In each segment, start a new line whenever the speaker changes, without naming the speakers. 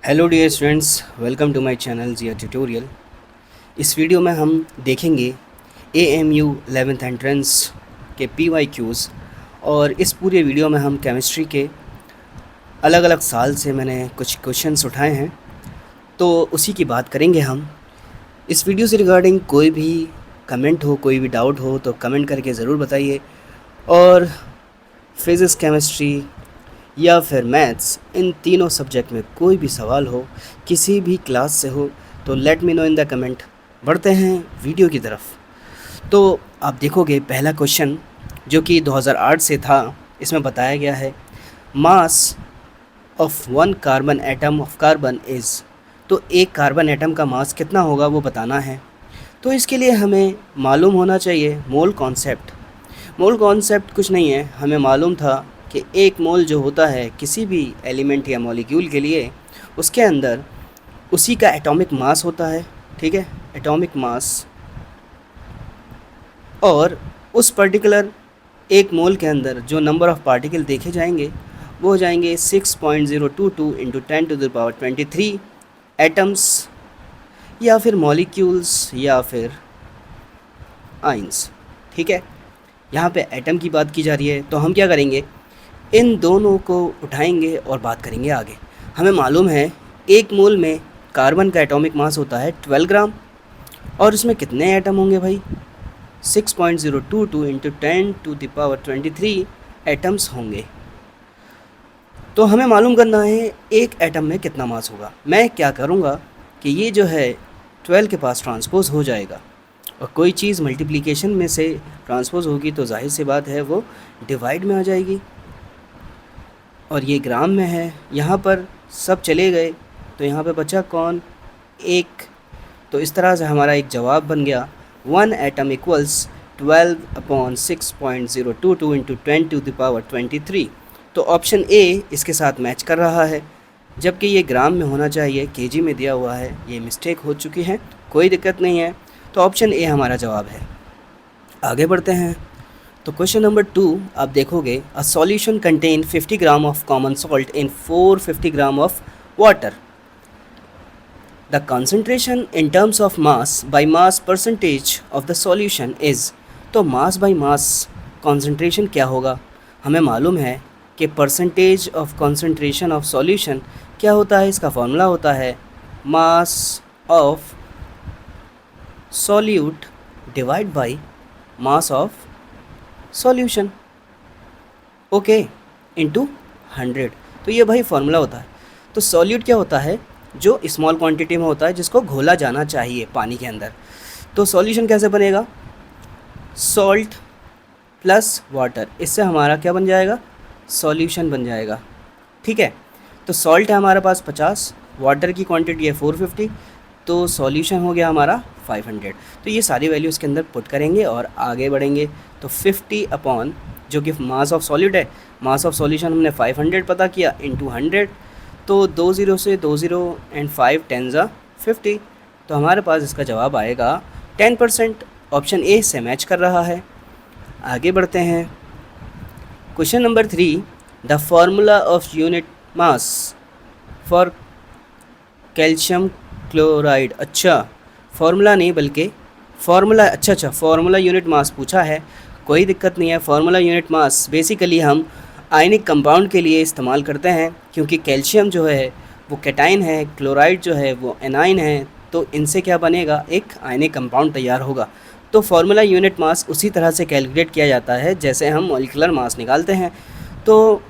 Hello dear students, welcome to my channel Jiya tutorial. इस video में हम देखेंगे AMU 11th एंट्रेंस के PYQs। और इस पूरे वीडियो में हम केमिस्ट्री के अलग अलग साल से मैंने कुछ क्वेश्चंस उठाए हैं, तो उसी की बात करेंगे हम। इस वीडियो से रिगार्डिंग कोई भी कमेंट हो, कोई भी डाउट हो तो कमेंट करके ज़रूर बताइए। और फिज़िक्स, केमिस्ट्री या फिर मैथ्स, इन तीनों सब्जेक्ट में कोई भी सवाल हो, किसी भी क्लास से हो, तो let me know in the comment. बढ़ते हैं वीडियो की तरफ। तो आप देखोगे पहला क्वेश्चन जो कि 2008 से था, इसमें बताया गया है mass of one carbon atom of carbon is. तो एक कार्बन एटम का मास कितना होगा वो बताना है। तो इसके लिए हमें मालूम होना चाहिए मोल कॉन्सेप्ट। मोल कॉन्सेप्ट कुछ नहीं है, हमें मालूम था कि एक मोल जो होता है किसी भी एलिमेंट या मॉलिक्यूल के लिए, उसके अंदर उसी का एटॉमिक मास होता है। ठीक है, एटॉमिक मास। और उस पर्टिकुलर एक मोल के अंदर जो नंबर ऑफ़ पार्टिकल देखे जाएंगे वो हो जाएंगे 6.022 इंटू 10⁻23 एटम्स या फिर मॉलिक्यूल्स या फिर आइंस। ठीक है, यहाँ पे एटम की बात की जा रही है, तो हम क्या करेंगे, इन दोनों को उठाएंगे और बात करेंगे आगे। हमें मालूम है एक मोल में कार्बन का एटॉमिक मास होता है 12 ग्राम, और इसमें कितने एटम होंगे भाई, 6.022 इंटू 10⁻23 एटम्स होंगे। तो हमें मालूम करना है एक एटम में कितना मास होगा। मैं क्या करूँगा कि ये जो है 12 के पास ट्रांसपोज हो जाएगा, और कोई चीज़ मल्टीप्लिकेशन में से ट्रांसपोज होगी तो जाहिर सी बात है वो डिवाइड में आ जाएगी। और ये ग्राम में है, यहाँ पर सब चले गए तो यहाँ पे बचा कौन, एक। तो इस तरह से हमारा एक जवाब बन गया 1 एटम इक्वल्स 12/6.022 इंटू 10⁻23। तो ऑप्शन ए इसके साथ मैच कर रहा है, जबकि ये ग्राम में होना चाहिए, केजी में दिया हुआ है। ये मिस्टेक हो चुकी है, कोई दिक्कत नहीं है। तो ऑप्शन ए हमारा जवाब है। आगे बढ़ते हैं। तो क्वेश्चन नंबर 2 आप देखोगे, a solution contain 50 gram of common salt in 450 gram of water. The concentration in terms of mass by mass percentage of the solution is. तो मास बाय मास कंसंट्रेशन क्या होगा, हमें मालूम है कि percentage of concentration of solution क्या होता है, इसका फॉर्मूला होता है mass of solute divide by mass of solution, okay, into 100। तो ये भाई फॉर्मूला होता है। तो सॉल्यूट क्या होता है, जो स्मॉल क्वांटिटी में होता है, जिसको घोला जाना चाहिए पानी के अंदर। तो सॉल्यूशन कैसे बनेगा, सॉल्ट प्लस वाटर, इससे हमारा क्या बन जाएगा, सॉल्यूशन बन जाएगा। ठीक है, तो सॉल्ट है हमारे पास 50, वाटर की क्वांटिटी है 450, तो सॉल्यूशन हो गया हमारा 500। तो ये सारी वैल्यू इसके अंदर पुट करेंगे और आगे बढ़ेंगे। तो 50 अपॉन जो कि मास ऑफ सॉल्यूट है, मास ऑफ सॉल्यूशन हमने 500 पता किया, इंटू 100। तो 20 से 20 एंड 5 10 50। तो हमारे पास इसका जवाब आएगा 10%। ऑप्शन ए से मैच कर रहा है। आगे बढ़ते हैं। Question number 3, the formula of unit mass for calcium chloride. अच्छा, फार्मूला नहीं बल्कि फार्मूला, अच्छा फार्मूला यूनिट मास पूछा है, कोई दिक्कत नहीं है। फार्मूला यूनिट मास बेसिकली हम आयनिक कंपाउंड के लिए इस्तेमाल करते हैं, क्योंकि कैल्शियम जो है वो कैटाइन है, क्लोराइड जो है वो एनाइन है, तो इनसे क्या बनेगा, एक आयनिक कंपाउंड तैयार होगा। तो फार्मूला यूनिट मास उसी तरह से कैलकुलेट किया जाता है जैसे हम मॉलिक्यूलर मास निकालते हैं। तो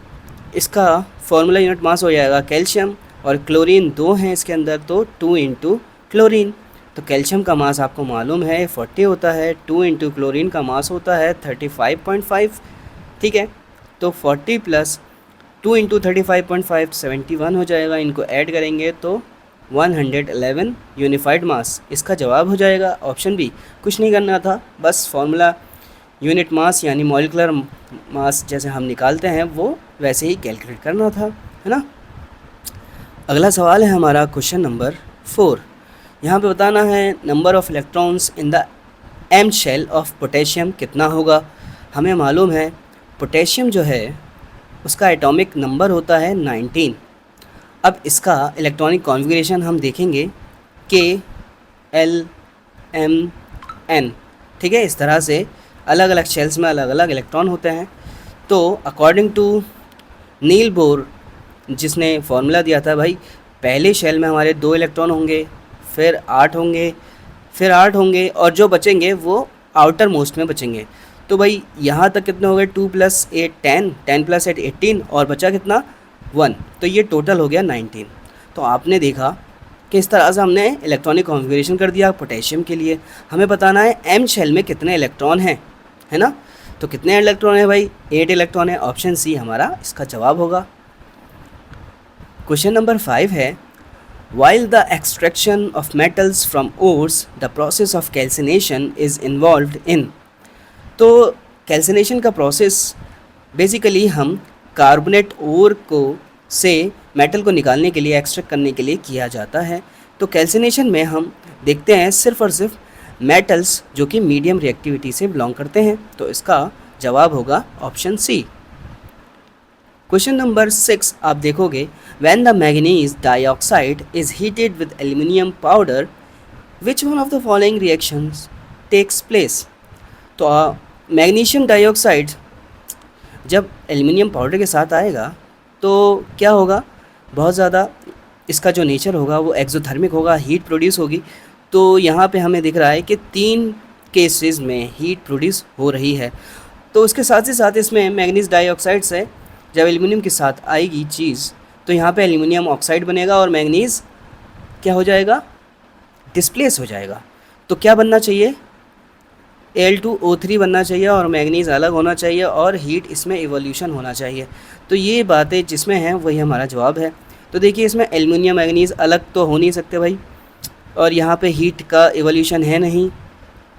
इसका फार्मूला यूनिट मास हो जाएगा कैल्शियम, और क्लोरीन 2 हैं इसके अंदर, तो 2 इंटू क्लोरीन। तो कैल्शियम का मास आपको मालूम है 40 होता है, 2 इंटू क्लोरीन का मास होता है 35.5। ठीक है, तो 40 प्लस 2 इंटू 35.5 71 हो जाएगा। इनको ऐड करेंगे तो 111 यूनिफाइड मास, इसका जवाब हो जाएगा ऑप्शन बी। कुछ नहीं करना था, बस फार्मूला यूनिट मास यानी मॉलिक्यूलर मास जैसे हम निकालते हैं वो वैसे ही कैलकुलेट करना था, है ना। अगला सवाल है हमारा क्वेश्चन नंबर 4। यहाँ पे बताना है number of electrons in the M shell of potassium कितना होगा। हमें मालूम है पोटेशियम जो है उसका एटॉमिक नंबर होता है 19, अब इसका इलेक्ट्रॉनिक कॉन्फ़िगरेशन हम देखेंगे KLMN, ठीक है। इस तरह से अलग अलग शेल्स में अलग अलग इलेक्ट्रॉन होते हैं। तो अकॉर्डिंग टू नील बोर, जिसने फॉर्मूला दिया था भाई, पहले शेल में हमारे 2 इलेक्ट्रॉन होंगे, फिर 8 होंगे, फिर 8 होंगे, और जो बचेंगे वो आउटर मोस्ट में बचेंगे। तो भाई यहाँ तक कितने हो गए, 2 + 8 10, 10 + 8 18, और बचा कितना 1, तो ये टोटल हो गया 19। तो आपने देखा कि इस तरह से हमने इलेक्ट्रॉनिक कॉन्फ़िगरेशन कर दिया पोटेशियम के लिए। हमें बताना है एम शेल में कितने इलेक्ट्रॉन हैं, है ना। तो कितने इलेक्ट्रॉन है भाई, 8 इलेक्ट्रॉन है। ऑप्शन सी हमारा इसका जवाब होगा। क्वेश्चन नंबर 5 है, while the extraction of metals from ores the process of calcination is involved in। तो कैल्सिनेशन का प्रोसेस बेसिकली हम कार्बोनेट ओर को से मेटल को निकालने के लिए, एक्सट्रैक्ट करने के लिए किया जाता है। तो कैल्सिनेशन में हम देखते हैं सिर्फ और सिर्फ मेटल्स जो कि मीडियम रिएक्टिविटी से बिलोंग करते हैं। तो इसका जवाब होगा ऑप्शन सी। क्वेश्चन नंबर 6 आप देखोगे, when the manganese dioxide is heated with aluminium powder which one of the following reactions takes place. तो मैग्नीशियम डाइऑक्साइड जब एल्यूमिनियम पाउडर के साथ आएगा तो क्या होगा, बहुत ज़्यादा इसका जो नेचर होगा वो एक्सोथर्मिक होगा, हीट प्रोड्यूस होगी। तो यहाँ पे हमें दिख रहा है कि 3 केसेस में हीट प्रोड्यूस हो रही है। तो उसके साथ ही साथ इसमें मैग्नीज डाइऑक्साइड से जब एल्यूमिनियम के साथ आएगी चीज़, तो यहाँ पे एल्यूमिनियम ऑक्साइड बनेगा और मैग्नीज क्या हो जाएगा, डिस्प्लेस हो जाएगा। तो क्या बनना चाहिए, Al2O3 बनना चाहिए और मैग्नीज अलग होना चाहिए और हीट इसमें इवोल्यूशन होना चाहिए। तो ये बातें जिसमें हैं वही हमारा जवाब है। तो देखिए इसमें एल्युमिनियम मैग्नीज अलग तो हो नहीं सकते भाई, और यहाँ पे हीट का इवोल्यूशन है नहीं,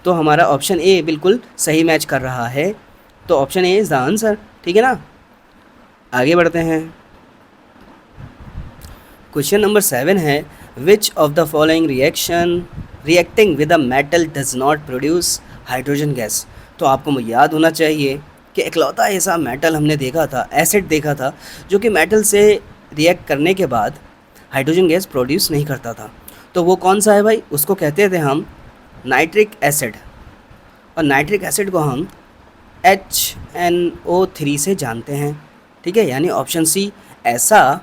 तो हमारा ऑप्शन ए बिल्कुल सही मैच कर रहा है। तो option A is the answer, ठीक है ना। आगे बढ़ते हैं। क्वेश्चन नंबर 7 है, which of the following reacting with a metal does not produce hydrogen gas. तो आपको याद होना चाहिए कि इकलौता ऐसा मेटल हमने देखा था, एसिड देखा था, जो कि मेटल से रिएक्ट करने के बाद हाइड्रोजन गैस प्रोड्यूस नहीं करता था। तो वो कौन सा है भाई, उसको कहते थे हम नाइट्रिक एसिड, और नाइट्रिक एसिड को हम HNO3 से जानते हैं, ठीक है। यानी ऑप्शन सी ऐसा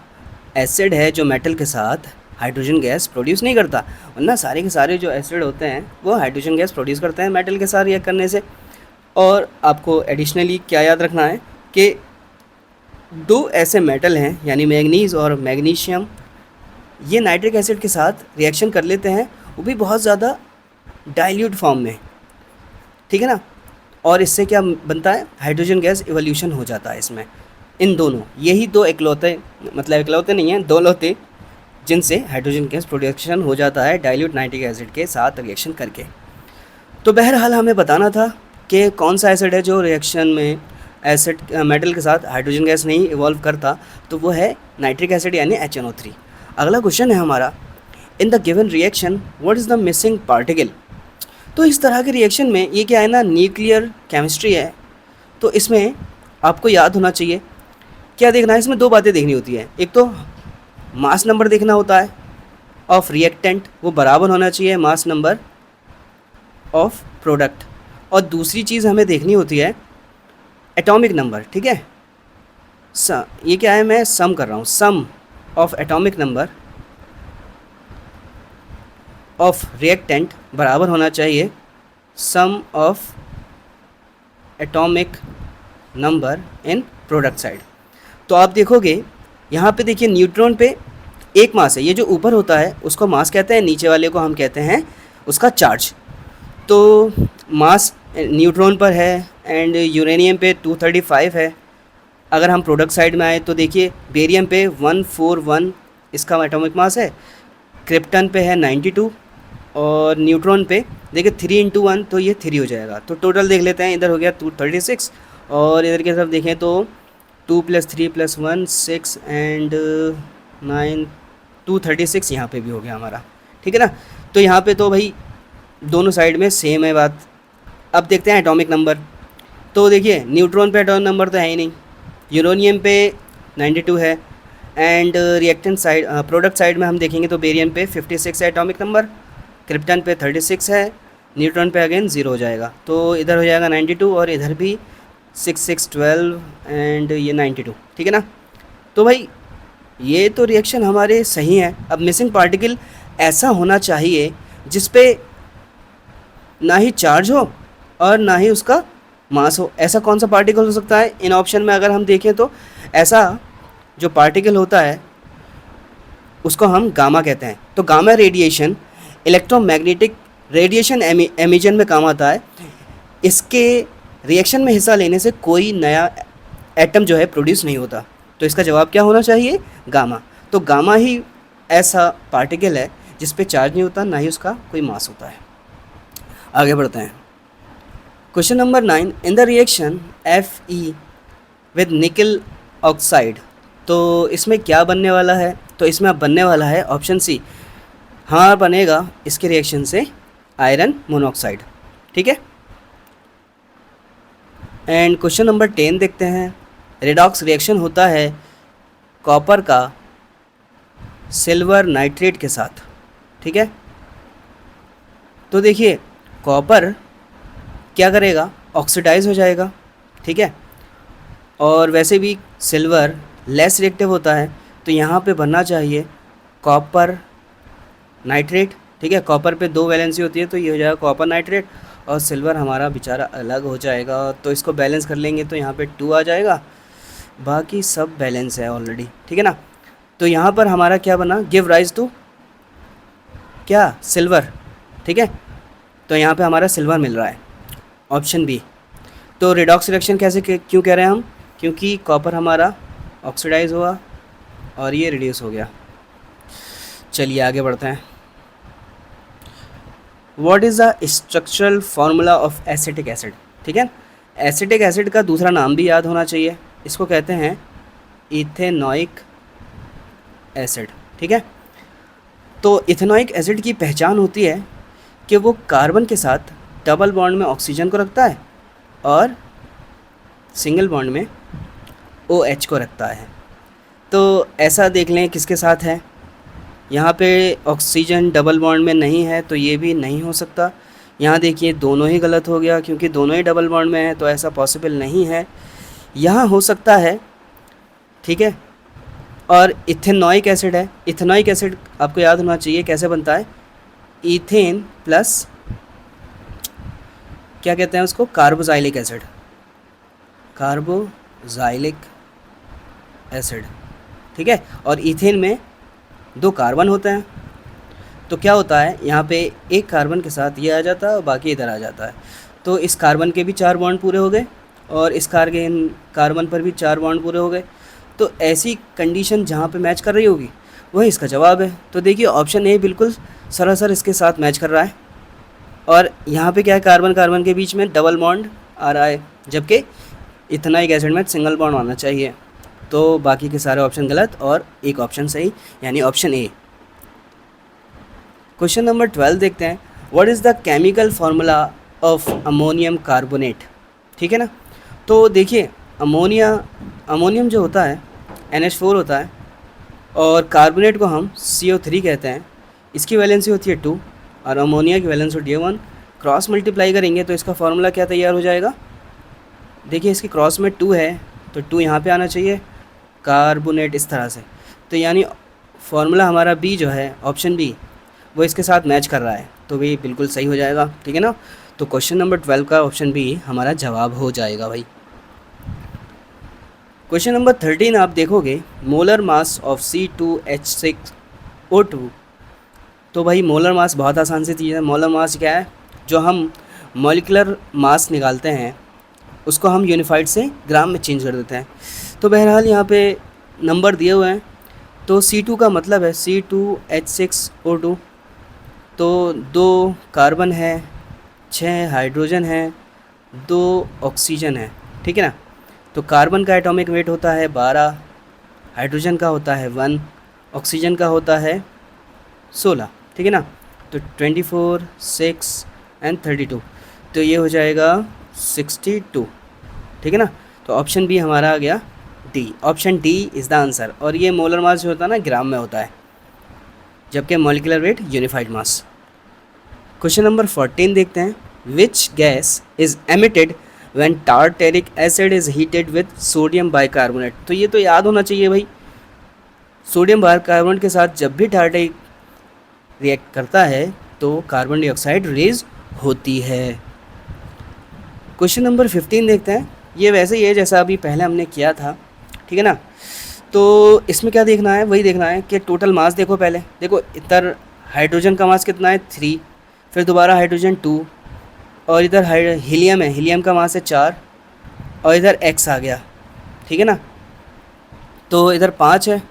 एसिड है जो मेटल के साथ हाइड्रोजन गैस प्रोड्यूस नहीं करता, वरना सारे के सारे जो एसिड होते हैं वो हाइड्रोजन गैस प्रोड्यूस करते हैं मेटल के साथ रिएक्ट करने से। और आपको एडिशनली क्या याद रखना है कि 2 ऐसे मेटल हैं, यानी मैग्नीज और मैग्नीशियम, ये नाइट्रिक एसिड के साथ रिएक्शन कर लेते हैं, वो भी बहुत ज़्यादा डाइल्यूट फॉर्म में, ठीक है ना। और इससे क्या बनता है, हाइड्रोजन गैस इवोल्यूशन हो जाता है इसमें। इन दोनों, यही 2 इकलौते, मतलब इकलौते नहीं हैं, 2 लौते, जिनसे हाइड्रोजन गैस प्रोडक्शन हो जाता है डाइल्यूट नाइट्रिक एसिड के साथ रिएक्शन करके। तो बहरहाल हमें बताना था कि कौन सा एसिड है जो रिएक्शन में एसिड मेटल के साथ हाइड्रोजन गैस नहीं इवॉल्व करता, तो वो है नाइट्रिक एसिड यानी HNO3। अगला क्वेश्चन है हमारा, in the given reaction what is the missing particle. तो इस तरह के रिएक्शन में ये क्या है ना, न्यूक्लियर केमिस्ट्री है, तो इसमें आपको याद होना चाहिए क्या देखना है, इसमें 2 बातें देखनी होती है। एक तो मास नंबर देखना होता है ऑफ रिएक्टेंट, वो बराबर होना चाहिए मास नंबर ऑफ प्रोडक्ट, और दूसरी चीज़ हमें देखनी होती है एटॉमिक नंबर, ठीक है। ये क्या है, मैं सम कर रहा हूँ, sum of atomic number of reactant बराबर होना चाहिए sum of atomic number in product side. तो आप देखोगे यहाँ पे देखिए न्यूट्रॉन पे 1 मास है, ये जो ऊपर होता है उसको मास कहते हैं, नीचे वाले को हम कहते हैं उसका चार्ज। तो मास न्यूट्रॉन पर है एंड यूरेनियम पे 235 है। अगर हम प्रोडक्ट साइड में आए तो देखिए बेरियम पे 141 इसका एटॉमिक मास है, क्रिप्टन पे है 92, और न्यूट्रॉन पे देखिए 3 × 1 तो ये 3 हो जाएगा। तो टोटल देख लेते हैं, इधर हो गया 236, और इधर की तरफ देखें तो 2 + 3 + 1 6 एंड 9 236 यहाँ पे भी हो गया हमारा, ठीक है ना। तो यहाँ पे तो भाई दोनों साइड में सेम है बात। अब देखते हैं एटॉमिक नंबर। तो देखिए न्यूट्रॉन पे एटॉमिक नंबर तो है ही नहीं, यूरेनियम पे 92 है, and reactant side product side में हम देखेंगे तो बेरियम पे 56 है एटॉमिक नंबर, क्रिप्टन पे 36 है, न्यूट्रॉन पे अगेन 0 हो जाएगा, तो इधर हो जाएगा 92 और इधर भी 6 6 12 एंड ये 92, ठीक है ना। तो भाई ये तो रिएक्शन हमारे सही हैं। अब मिसिंग पार्टिकल ऐसा होना चाहिए जिस पे ना ही चार्ज हो और ना ही उसका मास हो। ऐसा कौन सा पार्टिकल हो सकता है? इन ऑप्शन में अगर हम देखें तो ऐसा जो पार्टिकल होता है उसको हम गामा कहते हैं। तो gamma radiation electromagnetic radiation emission में काम आता है। इसके रिएक्शन में हिस्सा लेने से कोई नया एटम जो है प्रोड्यूस नहीं होता। तो इसका जवाब क्या होना चाहिए? गामा। तो गामा ही ऐसा पार्टिकल है जिस पे चार्ज नहीं होता, ना ही उसका कोई मास होता है। आगे बढ़ते हैं। Question number 9, in the reaction Fe with निकल ऑक्साइड, तो इसमें क्या बनने वाला है? तो इसमें अब बनने वाला है ऑप्शन सी, हाँ बनेगा इसके रिएक्शन से आयरन मोनोऑक्साइड, ठीक है। एंड क्वेश्चन नंबर 10 देखते हैं। रेडॉक्स रिएक्शन होता है कॉपर का सिल्वर नाइट्रेट के साथ, ठीक है। तो देखिए कॉपर क्या करेगा? ऑक्सीडाइज हो जाएगा, ठीक है। और वैसे भी सिल्वर लेस रिएक्टिव होता है, तो यहाँ पे बनना चाहिए कॉपर नाइट्रेट, ठीक है। कॉपर पे 2 वैलेंसी होती है, तो ये हो जाएगा कॉपर नाइट्रेट और सिल्वर हमारा बेचारा अलग हो जाएगा। तो इसको बैलेंस कर लेंगे तो यहाँ पे 2 आ जाएगा, बाकी सब बैलेंस है ऑलरेडी, ठीक है ना। तो यहाँ पर हमारा क्या बना? गिव राइज टू क्या? सिल्वर, ठीक है। तो यहाँ पे हमारा सिल्वर मिल रहा है, ऑप्शन बी। तो रिडॉक्स रिएक्शन कैसे क्यों कह रहे हैं हम? क्योंकि कॉपर हमारा ऑक्सीडाइज हुआ और ये रिड्यूस हो गया। चलिए आगे बढ़ते हैं। What is the structural formula of acetic acid, ठीक है। एसिटिक एसिड का दूसरा नाम भी याद होना चाहिए, इसको कहते हैं इथेनॉइक एसिड, ठीक है। तो इथेनॉइक एसिड की पहचान होती है कि वो कार्बन के साथ डबल बॉन्ड में ऑक्सीजन को रखता है और सिंगल बॉन्ड में OH को रखता है। तो ऐसा देख लें किसके साथ है। यहाँ पे ऑक्सीजन डबल बॉन्ड में नहीं है, तो ये भी नहीं हो सकता। यहाँ देखिए दोनों ही गलत हो गया, क्योंकि दोनों ही डबल बॉन्ड में है, तो ऐसा पॉसिबल नहीं है। यहाँ हो सकता है, ठीक है। और इथेनॉइक एसिड है। इथेनॉइक एसिड आपको याद होना चाहिए कैसे बनता है। इथेन प्लस क्या कहते हैं उसको? कार्बोजाइलिक एसिड, कार्बोजाइलिक एसिड, ठीक है। और इथेन में 2 कार्बन होते हैं, तो क्या होता है यहाँ पे एक कार्बन के साथ ये आ जाता है और बाकी इधर आ जाता है। तो इस कार्बन के भी 4 बॉन्ड पूरे हो गए और इस कार्बन पर भी 4 बॉन्ड पूरे हो गए। तो ऐसी कंडीशन जहाँ पे मैच कर रही होगी वही इसका जवाब है। तो देखिए ऑप्शन ए बिल्कुल सरासर इसके साथ मैच कर रहा है। और यहाँ पे क्या है? कार्बन कार्बन के बीच में डबल बॉन्ड आ रहा है, जबकि इथेनॉइक एसिड में सिंगल बॉन्ड आना चाहिए। तो बाकी के सारे ऑप्शन गलत और एक ऑप्शन सही, यानी ऑप्शन ए। क्वेश्चन नंबर 12 देखते हैं। What is the chemical formula of ammonium carbonate, ठीक है ना। तो देखिए अमोनियम जो होता है NH4 होता है और कार्बोनेट को हम CO3 कहते हैं। इसकी वैलेंसी होती है 2 और अमोनिया की वैलेंसी होती है 1। क्रॉस मल्टीप्लाई करेंगे तो इसका फार्मूला क्या तैयार हो जाएगा? देखिए इसकी क्रॉस में 2 है, तो 2 यहाँ पे आना चाहिए, कार्बोनेट इस तरह से। तो यानी फार्मूला हमारा बी जो है, ऑप्शन बी, वो इसके साथ मैच कर रहा है, तो भी बिल्कुल सही हो जाएगा, ठीक है ना। तो क्वेश्चन नंबर 12 का ऑप्शन बी हमारा जवाब हो जाएगा भाई। क्वेश्चन नंबर 13 आप देखोगे, मोलर मास ऑफ C2H6O2। तो भाई मोलर मास बहुत आसान सी चीज़ है। मोलर मास क्या है? जो हम मॉलिक्यूलर मास निकालते हैं उसको हम यूनिफाइड से ग्राम में चेंज कर देते हैं। तो बहरहाल यहाँ पे नंबर दिए हुए हैं। तो C2 का मतलब है C2H6O2। तो 2 कार्बन है, 6 हाइड्रोजन है, 2 ऑक्सीजन है, ठीक है ना। तो कार्बन का एटॉमिक वेट होता है 12, हाइड्रोजन का होता है 1, ऑक्सीजन का होता है 16, ठीक है ना। तो 24, 6 एंड 32, तो ये हो जाएगा 62, ठीक है ना। तो ऑप्शन बी हमारा आ गया D, option D is the answer. और ये मोलर मास जो होता है ना ग्राम में होता है, जबकि मॉलिक्यूलर वेट यूनिफाइड मास। क्वेश्चन नंबर 14 देखते हैं, which gas is emitted when tartaric acid is heated with sodium bicarbonate. तो ये तो याद होना चाहिए भाई, सोडियम बाइकार्बोनेट के साथ जब भी टार्टेरिक रिएक्ट करता है तो कार्बन डाइऑक्साइड रिलीज होती है। क्वेश्चन नंबर 15 देखते हैं, ये वैसे ही है जैसा अभी पहले हमने किया था, ठीक है ना। तो इसमें क्या देखना है, वही देखना है कि टोटल मास देखो। पहले देखो इधर हाइड्रोजन का मास कितना है 3, फिर दोबारा हाइड्रोजन 2, और इधर हीलियम है, हीलियम का मास है 4, और इधर एक्स आ गया, ठीक है ना। तो इधर 5 है,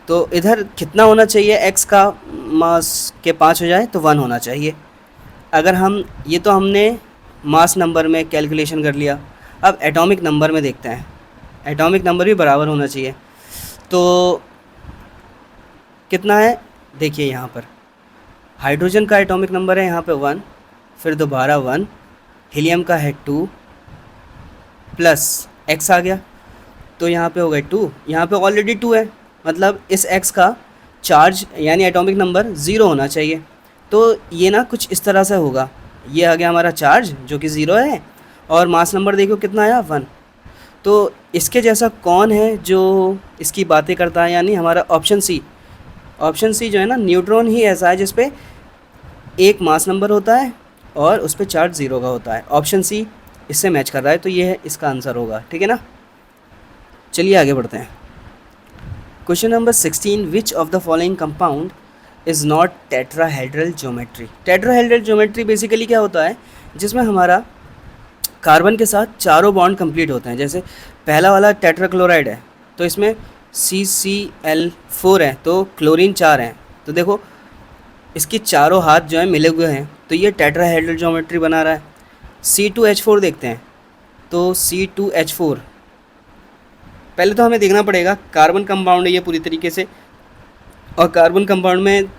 तो इधर कितना होना चाहिए, एक्स का मास के 5 हो जाए तो 1 होना चाहिए। अगर हम ये तो हमने मास नंबर में कैलकुलेशन कर लिया, अब एटॉमिक नंबर में देखते हैं। एटॉमिक नंबर भी बराबर होना चाहिए। तो कितना है, देखिए यहाँ पर हाइड्रोजन का एटॉमिक नंबर है यहाँ पे 1, फिर दोबारा 1, हीलियम का है 2 प्लस एक्स आ गया, तो यहाँ पे हो गए 2, यहाँ पे ऑलरेडी 2 है, मतलब इस एक्स का चार्ज यानी एटॉमिक नंबर 0 होना चाहिए। तो ये ना कुछ इस तरह से होगा, ये आ गया हमारा चार्ज जो कि 0 है, और मास नंबर देखो कितना आया 1। तो इसके जैसा कौन है जो इसकी बातें करता है, यानी हमारा ऑप्शन सी। ऑप्शन सी जो है ना, न्यूट्रॉन ही ऐसा है जिस पे एक मास नंबर होता है और उस पर चार्ज 0 का होता है। ऑप्शन सी इससे मैच कर रहा है, तो ये है इसका आंसर होगा, ठीक है ना। चलिए आगे बढ़ते हैं। Question number 16, which of the following compound is not tetrahedral geometry. Tetrahedral geometry basically क्या होता है, जिसमें हमारा कार्बन के साथ चारों बॉन्ड कंप्लीट होते हैं। जैसे पहला वाला टेट्राक्लोराइड है, तो इसमें CCl4 है, तो क्लोरीन 4 हैं, तो देखो इसके चारों हाथ जो है मिले हुए हैं, तो ये टेट्राहेड्रल ज्योमेट्री बना रहा है। C2H4 देखते हैं, तो C2H4 पहले तो हमें देखना पड़ेगा, कार्बन कंपाउंड है ये पूरी तरीके से, और कार्बन कंपाउंड में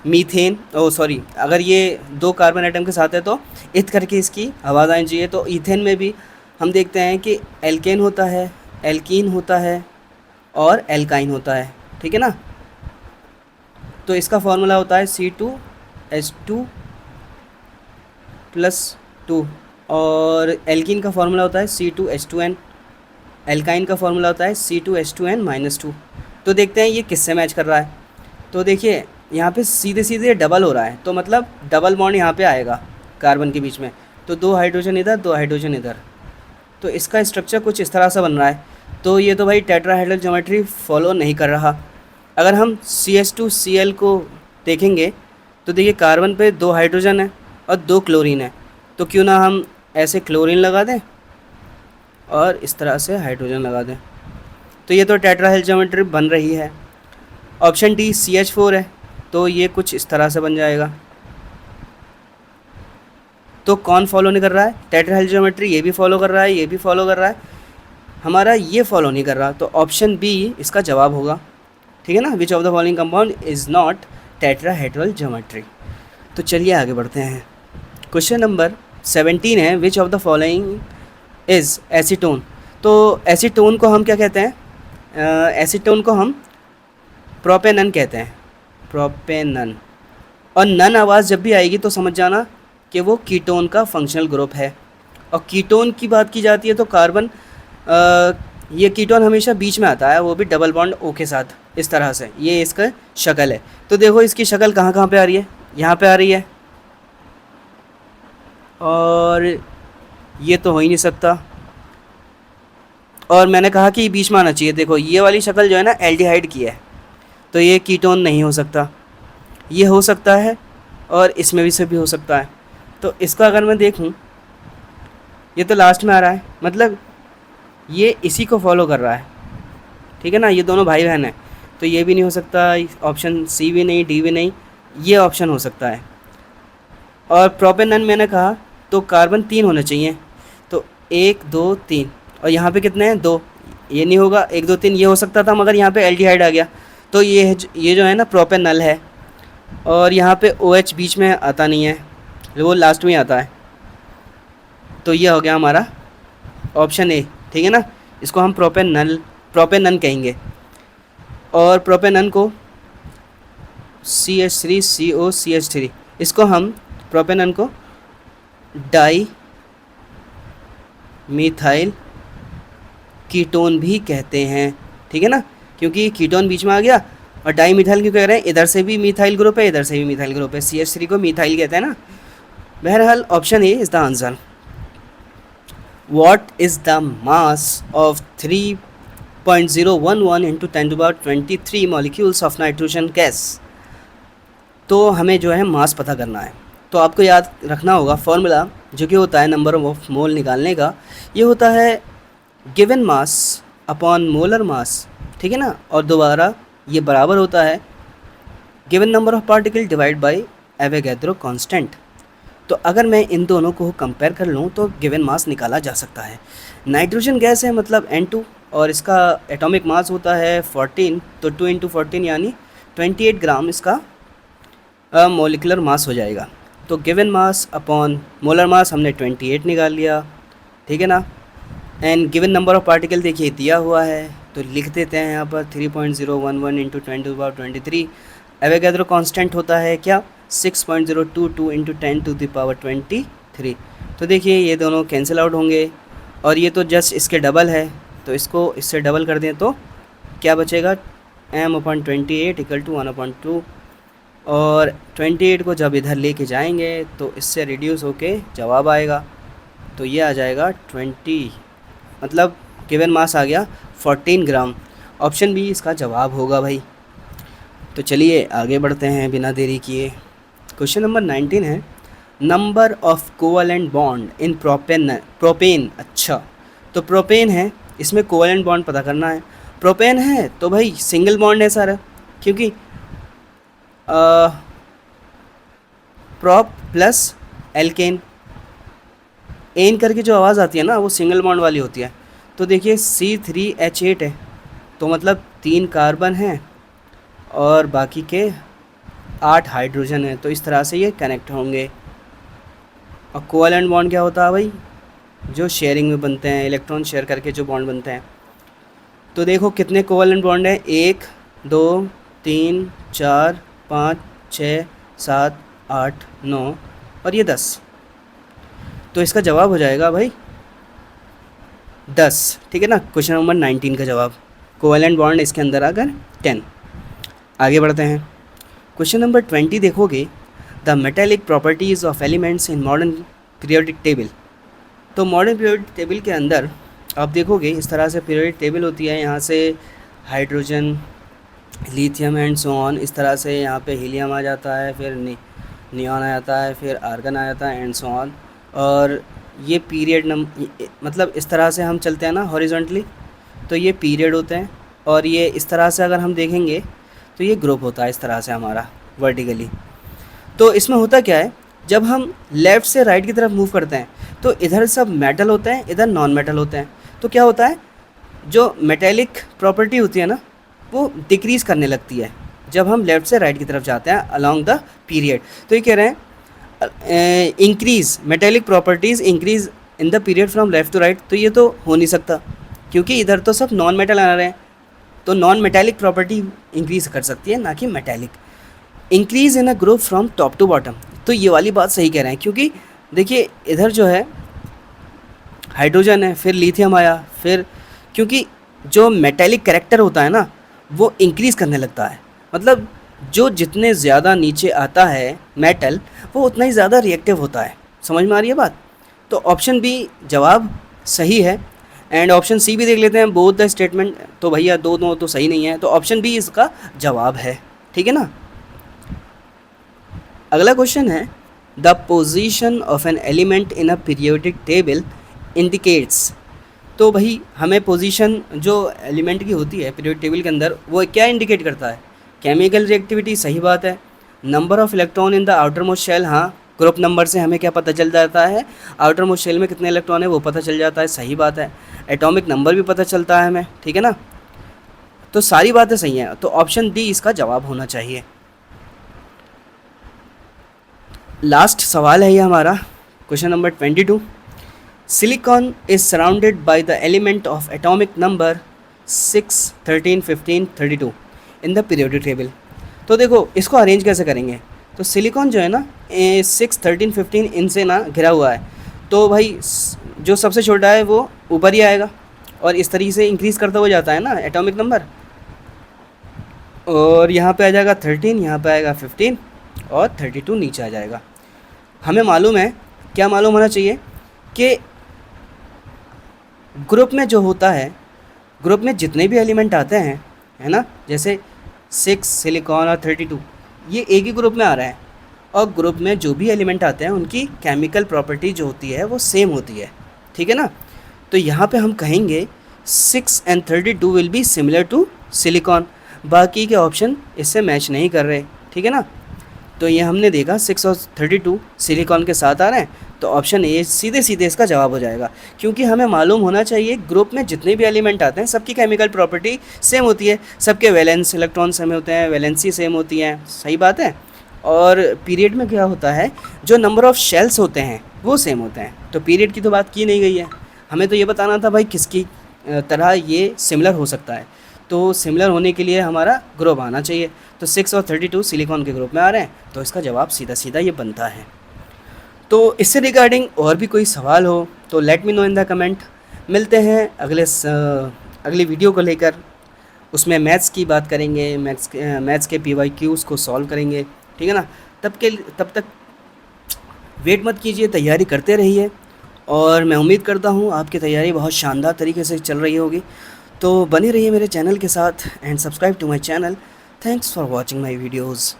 मीथेन सॉरी अगर ये 2 कार्बन एटम के साथ है तो इत करके इसकी आवाज़ आनी चाहिए। तो ईथेन में भी हम देखते हैं कि एल्केन होता है, एल्कीन होता है और एल्काइन होता है, ठीक है ना। तो इसका फॉर्मूला होता है C2H2 + 2, और एल्कीन का फॉर्मूला होता है C2H2n, एल्काइन का फॉर्मूला होता है C2H2n - 2। तो देखते हैं ये किससे मैच कर रहा है। तो देखिए यहाँ पे सीधे सीधे डबल हो रहा है, तो मतलब डबल बॉन्ड यहाँ पे आएगा कार्बन के बीच में, तो 2 हाइड्रोजन इधर 2 हाइड्रोजन इधर, तो इसका स्ट्रक्चर कुछ इस तरह से बन रहा है। तो ये तो भाई टेट्राहेड्रल ज्योमेट्री फॉलो नहीं कर रहा। अगर हम CH2Cl को देखेंगे तो देखिए कार्बन पे 2 हाइड्रोजन है और 2 क्लोरीन है, तो क्यों ना हम ऐसे क्लोरीन लगा दें और इस तरह से हाइड्रोजन लगा दें, तो ये तो टेट्राहेड्रल ज्योमेट्री बन रही है। ऑप्शन डी CH4 है, तो ये कुछ इस तरह से बन जाएगा। तो कौन फॉलो नहीं कर रहा है, टेट्राहेड्रल ज्योमेट्री ये भी फॉलो कर रहा है, ये भी फॉलो कर रहा है, हमारा ये फॉलो नहीं कर रहा, तो ऑप्शन बी इसका जवाब होगा, ठीक है ना। Which of the following compound is not tetrahedral geometry. तो चलिए आगे बढ़ते हैं। क्वेश्चन नंबर 17 है, which of the following is acetone. तो एसीटोन को हम क्या कहते हैं, एसीटोन को हम प्रोपेनन कहते हैं, प्रोपेनन। और नन आवाज़ जब भी आएगी तो समझ जाना कि वो कीटोन का फंक्शनल ग्रुप है। और कीटोन की बात की जाती है तो कार्बन ये कीटोन हमेशा बीच में आता है, वो भी डबल बॉन्ड O के साथ, इस तरह से। ये इसका शक्ल है, तो देखो इसकी शक्ल कहाँ कहाँ पे आ रही है, यहाँ पे आ रही है, और ये तो हो ही नहीं सकता। और मैंने कहा कि बीच में आना चाहिए, देखो ये वाली शक्ल जो है ना एल्डिहाइड की है, तो ये कीटोन नहीं हो सकता। ये हो सकता है और इसमें भी से भी हो सकता है। तो इसका अगर मैं देखूं, ये तो लास्ट में आ रहा है, मतलब ये इसी को फॉलो कर रहा है, ठीक है ना। ये दोनों भाई बहन हैं, तो ये भी नहीं हो सकता, ऑप्शन सी भी नहीं, डी भी नहीं, ये ऑप्शन हो सकता है। और प्रोपेनन मैंने कहा तो कार्बन 3 होने चाहिए, तो 1 2 3, और यहाँ पे कितने हैं 2, ये नहीं होगा, 1 2 3 ये हो सकता था, मगर यहाँ पे एल्डिहाइड आ गया, तो ये जो है ना प्रोपेनल है। और यहाँ पे OH बीच में आता नहीं है, वो लास्ट में आता है, तो ये हो गया हमारा ऑप्शन ए, ठीक है ना। इसको हम प्रोपेनन कहेंगे। और प्रोपेनन को CH3COCH3, इसको हम प्रोपेनन को डाई मिथाइल कीटोन भी कहते हैं, ठीक है ना, क्योंकि कीटोन बीच में आ गया। और डाई मिथाइल क्यों कह रहे हैं, इधर से भी मिथाइल ग्रुप है, इधर से भी मिथाइल ग्रुप है, CH3 को मिथाइल कहते हैं ना। बहरहाल option A is the answer. What is the mass of 3.011 into 10⁻23 molecules of nitrogen gas. तो हमें जो है मास पता करना है, तो आपको याद रखना होगा फॉर्मूला जो कि होता है नंबर ऑफ मोल निकालने का। ये होता है given mass upon molar mass, ठीक है ना, और दोबारा ये बराबर होता है given number of particle divide by Avogadro constant. तो अगर मैं इन दोनों को कंपेयर कर लूँ तो गिवन मास निकाला जा सकता है। नाइट्रोजन गैस है मतलब N2, और इसका एटॉमिक मास होता है 14, तो 2 × 14 यानी 28 ग्राम इसका मोलिकुलर मास हो जाएगा। तो given mass upon molar mass हमने 28 निकाल लिया, ठीक है ना। And given number of particle देखिए दिया हुआ है, तो लिख देते हैं यहाँ पर 3.011 इंटू 10⁻23। एवोगैड्रो कांस्टेंट होता है क्या, 6.022 इंटू 10⁻23। तो देखिए ये दोनों कैंसिल आउट होंगे, और ये तो जस्ट इसके डबल है, तो इसको इससे डबल कर दें तो क्या बचेगा, m/28 = 1/2। और 28 को जब इधर लेके जाएंगे तो इससे रिड्यूस होके जवाब आएगा, तो ये आ जाएगा 20, मतलब गिवन मास आ गया 14 ग्राम। ऑप्शन बी इसका जवाब होगा भाई। तो चलिए आगे बढ़ते हैं बिना देरी किए। क्वेश्चन नंबर 19 है, number of covalent bond in propane. अच्छा, तो प्रोपेन है, इसमें कोवैलेंट बॉन्ड पता करना है। प्रोपेन है तो भाई सिंगल बॉन्ड है सारा, क्योंकि प्रोप प्लस एल्केन, एन करके जो आवाज़ आती है ना वो सिंगल बॉन्ड वाली होती है। तो देखिए C3H8 है, तो मतलब 3 कार्बन हैं और बाकी के 8 हाइड्रोजन है, तो इस तरह से ये कनेक्ट होंगे। और कोवैलेंट बॉन्ड क्या होता है भाई, जो शेयरिंग में बनते हैं, इलेक्ट्रॉन शेयर करके जो बॉन्ड बनते हैं। तो देखो कितने कोवैलेंट बॉन्ड है, 1 2 3 4 5 6 7 8 9 और ये 10। तो इसका जवाब हो जाएगा भाई 10, ठीक है ना। क्वेश्चन नंबर 19 का जवाब, कोवैलेंट बॉन्ड इसके अंदर आकर 10। आगे बढ़ते हैं। क्वेश्चन नंबर 20 देखोगे, the metallic properties of elements in modern periodic table. तो मॉडर्न पीरियोडिक टेबल के अंदर आप देखोगे इस तरह से पीरियोडिक टेबल होती है, यहाँ से hydrogen, lithium and so on, इस तरह से यहाँ पे हीलियम आ जाता है, फिर नियॉन आ जाता है, फिर आर्गन आ जाता है एंड सो ऑन। और ये पीरियड मतलब इस तरह से हम चलते हैं ना हॉरिजॉन्टली, तो ये पीरियड होते हैं। और ये इस तरह से अगर हम देखेंगे तो ये ग्रुप होता है इस तरह से हमारा वर्टिकली। तो इसमें होता क्या है, जब हम लेफ़्ट से राइट की तरफ मूव करते हैं तो इधर सब मेटल होते हैं, इधर नॉन मेटल होते हैं। तो क्या होता है, जो मेटेलिक प्रॉपर्टी होती है ना वो डिक्रीज़ करने लगती है जब हम लेफ़्ट से राइट की तरफ जाते हैं अलॉन्ग द पीरियड। तो ये कह रहे हैं increase metallic properties increase in the period from left to right. तो ये तो हो नहीं सकता, क्योंकि इधर तो सब नॉन मेटल आ रहे हैं, तो नॉन मेटेलिक प्रॉपर्टी इंक्रीज़ कर सकती है, ना कि metallic. Increase in a group from top to bottom, तो ये वाली बात सही कह रहे हैं, क्योंकि देखिए इधर जो है हाइड्रोजन है, फिर लिथियम आया, फिर क्योंकि जो मेटेलिक कैरेक्टर होता है ना वो इंक्रीज़ करने लगता है, मतलब जो जितने ज़्यादा नीचे आता है मेटल वो उतना ही ज़्यादा रिएक्टिव होता है। समझ में आ रही है बात। तो ऑप्शन बी जवाब सही है। एंड ऑप्शन सी भी देख लेते हैं, बोथ द स्टेटमेंट, तो भैया दो तो सही नहीं है, तो ऑप्शन बी इसका जवाब है, ठीक है ना। अगला क्वेश्चन है, the position of an element in a periodic table indicates. तो भाई हमें पोजीशन जो एलिमेंट की होती है पीरियोडिक टेबल के अंदर वो क्या इंडिकेट करता है, केमिकल रिएक्टिविटी, सही बात है। Number of electron in the outermost shell, हाँ ग्रुप नंबर से हमें क्या पता चल जाता है, आउटर मोस्ट शेल में कितने इलेक्ट्रॉन है वो पता चल जाता है, सही बात है। एटॉमिक नंबर भी पता चलता है हमें, ठीक है ना। तो सारी बातें सही हैं, तो ऑप्शन डी इसका जवाब होना चाहिए। लास्ट सवाल है ये हमारा, question number 22, silicon is surrounded by the element of atomic number 6, 13, 15, 32 in the periodic table. तो देखो इसको अरेंज कैसे करेंगे। तो सिलिकॉन जो है ना 6, 13, 15 इनसे ना घिरा हुआ है। तो भाई जो सबसे छोटा है वो ऊपर ही आएगा और इस तरीके से इंक्रीज़ करता हुआ जाता है ना एटॉमिक नंबर। और यहाँ पे आ जाएगा 13, यहाँ पे आएगा 15 और 32 नीचे आ जाएगा। हमें मालूम है, क्या मालूम होना चाहिए कि ग्रुप में जो होता है, ग्रुप में जितने भी एलिमेंट आते हैं, है ना, जैसे 6 सिलिकॉन और 32 ये एक ही ग्रुप में आ रहा है और ग्रुप में जो भी एलिमेंट आते हैं उनकी केमिकल प्रॉपर्टी जो होती है वो सेम होती है, ठीक है ना। तो यहाँ पे हम कहेंगे 6 and 32 will be similar to silicon. बाकी के ऑप्शन इससे मैच नहीं कर रहे, ठीक है ना। तो ये हमने देखा 6 और 32 सिलिकॉन के साथ आ रहे हैं, तो ऑप्शन ए सीधे सीधे इसका जवाब हो जाएगा। क्योंकि हमें मालूम होना चाहिए ग्रुप में जितने भी एलिमेंट आते हैं सबकी केमिकल प्रॉपर्टी सेम होती है, सबके वैलेंस इलेक्ट्रॉन सेम होते हैं, वैलेंसी सेम होती हैं, सही बात है। और पीरियड में क्या होता है, जो नंबर ऑफ़ शेल्स होते हैं वो सेम होते हैं। तो पीरियड की तो बात की नहीं गई है, हमें तो ये बताना था भाई किसकी तरह ये सिमिलर हो सकता है। तो सिमिलर होने के लिए हमारा ग्रुप आना चाहिए। तो 6 और 32 सिलिकॉन के ग्रुप में आ रहे हैं, तो इसका जवाब सीधा सीधा ये बनता है। तो इससे रिगार्डिंग और भी कोई सवाल हो तो let me know in the comment. मिलते हैं अगली वीडियो को लेकर, उसमें मैथ्स की बात करेंगे, मैथ्स के PYQs को सॉल्व करेंगे, ठीक है ना। तब तक वेट मत कीजिए, तैयारी करते रहिए और मैं उम्मीद करता हूँ आपकी तैयारी बहुत शानदार तरीके से चल रही होगी। तो बनी रहिए मेरे चैनल के साथ and subscribe to my channel. Thanks for watching my videos.